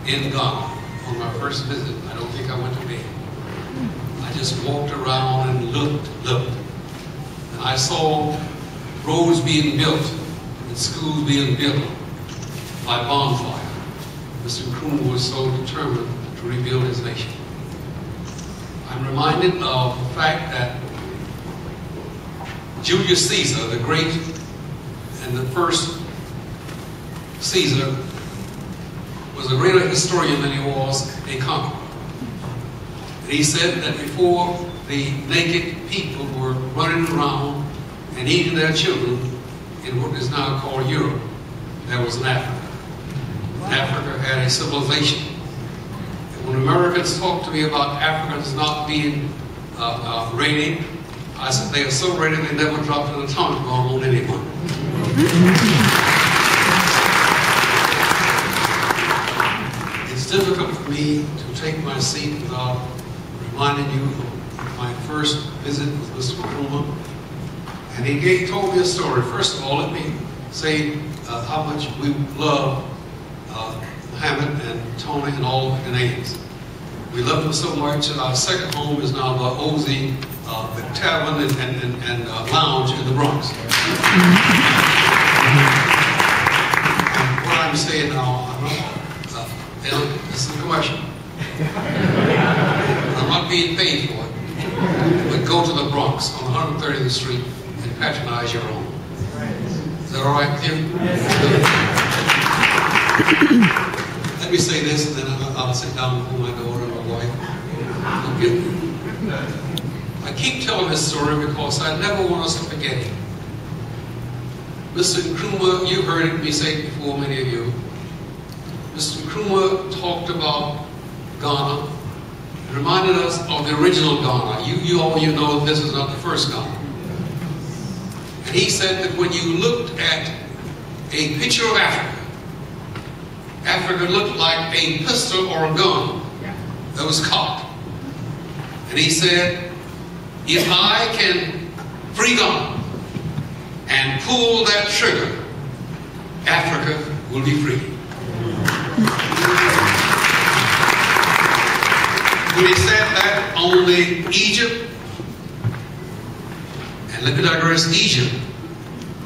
in Ghana on my first visit. I don't think I went to bed. I just walked around and looked. And I saw roads being built and schools being built by bonfire. Mr. Nkrumah was so determined to rebuild his nation. I'm reminded of the fact that Julius Caesar, the great and the first Caesar, was a greater historian than he was a conqueror. He said that before the naked people were running around and eating their children in what is now called Europe, there was an Africa. Africa had a civilization. And when Americans talk to me about Africans not being ready, I said they are so ready they never dropped an atomic bomb on anyone. It's difficult for me to take my seat without reminding you of my first visit with Mr. Nkrumah. And he told me a story. First of all, let me say how much we love Mohammed and Tony and all the Ghanaians. We love them so much that our second home is now the Ozzy Tavern and Lounge in the Bronx. And what I'm saying now, this is a commercial. I'm not being paid for it. But go to the Bronx on 130th Street and patronize your own. Is that all right with you? Let me say this, and then I'll sit down before my daughter and my wife. I keep telling this story because I never want us to forget it. Mr. Nkrumah, you heard me say it before, many of you. Mr. Nkrumah talked about Ghana, reminded us of the original Ghana. All you know this is not the first Ghana. And he said that when you looked at a picture of Africa, Africa looked like a pistol or a gun that was cocked. And he said, if I can free Ghana and pull that trigger, Africa will be free. When he said that, only Egypt, and let me digress, Egypt.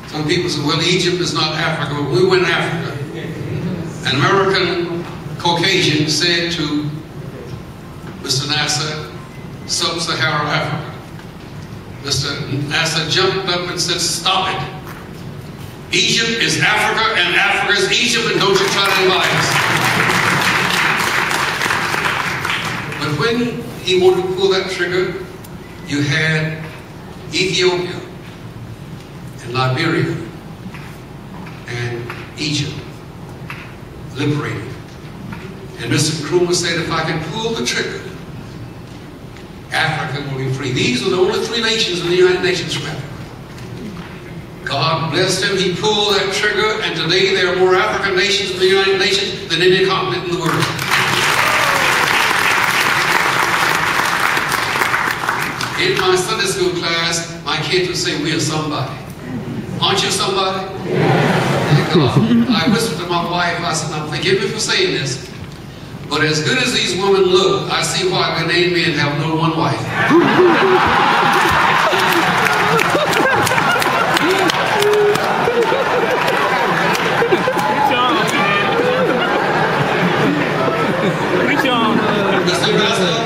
Some people say, well, Egypt is not Africa, but we went Africa. An American Caucasian said to Mr. Nasser, Sub-Saharan Africa. Mr. Nasser jumped up and said, stop it. Egypt is Africa and Africa is Egypt, and don't you try to divide us. But when he wanted to pull that trigger, you had Ethiopia and Liberia and Egypt liberated. And Mr. Nkrumah said, if I can pull the trigger, Africa will be free. These are the only three nations in the United Nations from Africa. God blessed him, he pulled that trigger, and today there are more African nations in the United Nations than any continent in the world. In my Sunday school class, my kids would say, we are somebody. Aren't you somebody? I whispered to my wife, I said, now forgive me for saying this, but as good as these women look, I see why Ghanaian men have no one wife. Mr. Russell,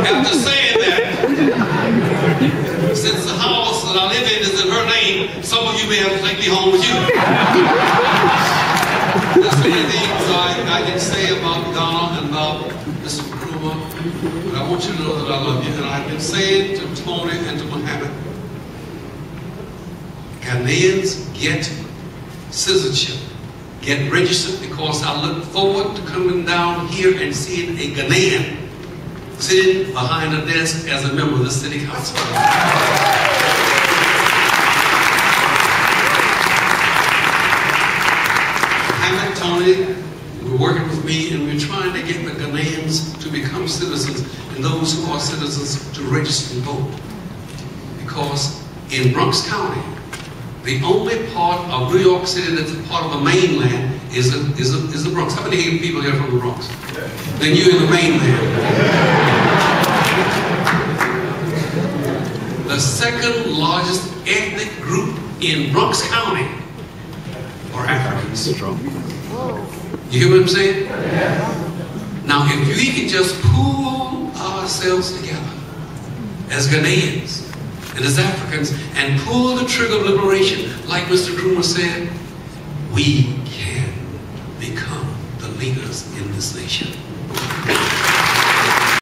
after saying that, since the house that I live in is in her name, some of you may have to take me home with you. There's many things I can say about Ghana and about Mr. Nkrumah, but I want you to know that I love you. And I've been saying to Tony and to Mohammed, Ghanaians get citizenship, get registered, because I look forward to coming down here and seeing a Ghanaian sitting behind a desk as a member of the city council. Mohammed, Tony, were working with me, and we're trying to get the Ghanaians to become citizens, and those who are citizens to register and vote. Because in Bronx County, the only part of New York City that's a part of the mainland is the Bronx. How many people here from the Bronx? Then you're in the mainland. The second largest ethnic group in Bronx County are Africans. You hear what I'm saying? Now, if we can just pull ourselves together as Ghanaians and as Africans and pull the trigger of liberation, like Mr. Krumah said, we can become the leaders in this nation.